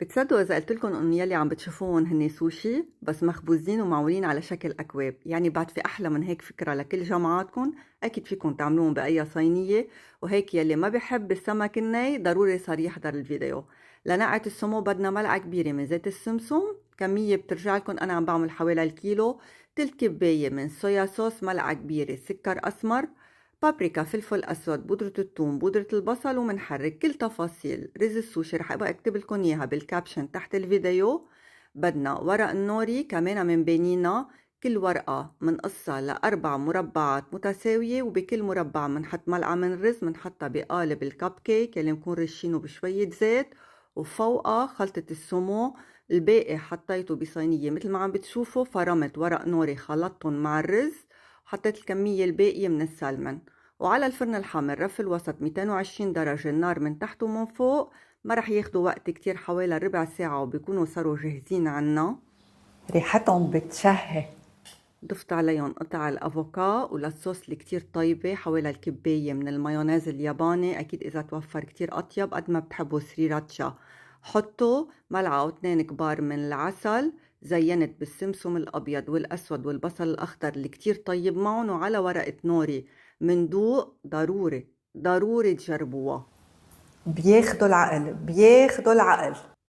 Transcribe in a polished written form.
بتصدقوا إذا قلت لكم إنه يلي عم بتشوفوهم هن سوشي بس مخبوزين ومعمولين على شكل أكواب، يعني بعد في أحلى من هيك فكرة لكل جماعاتكم. أكيد فيكم تعملوهم بأي صينية. وهيك يلي ما بحب السمك الني ضروري صار يحضر الفيديو. لنقعة السمو بدنا ملعقة كبيرة من زيت السمسم، كمية بترجع لكم. أنا عم بعمل حوالي الكيلو. تلت كباية من صويا صوص، ملعقة كبيرة سكر أسمر، بابريكا، فلفل أسود، بودرة الثوم، بودرة البصل، ومنحرك كل تفاصيل رز السوشي. رح أبقى أكتب لكم إياها بالكابشن تحت الفيديو. بدنا ورق النوري كمان من بينينا، كل ورقة منقصها لأربع مربعات متساوية، وبكل مربع منحط ملعقة من رز منحطها بقالب الكب كيك اللي نكون رشينه بشوية زيت، وفوقها خلطة السمو. الباقي حطيته بصينية مثل ما عم بتشوفوا، فرمت ورق نوري خلطتهم مع الرز، وحطيت الكمية الباقية من السلمون. وعلى الفرن الحامل رف الوسط 220 درجة، النار من تحت ومن فوق. ما رح ياخدوا وقت كتير، حوالي ربع ساعة وبيكونوا صاروا جاهزين عنا. ريحتهم بتشهي. ضفت عليهم قطع الأفوكا وللصوص اللي كتير طيبة حوالي الكباية من المايونيز الياباني، أكيد إذا توفر كتير أطيب قد ما بتحبوا سريراتشا. حطوا ملعقة أو 2 كبار من العسل، زينت بالسمسم الأبيض والأسود والبصل الأخضر اللي كتير طيب معهم، وعلى ورقة نوري. مندوق ضروري ضروري تجربوها. بياخدوا العقل بياخدوا العقل.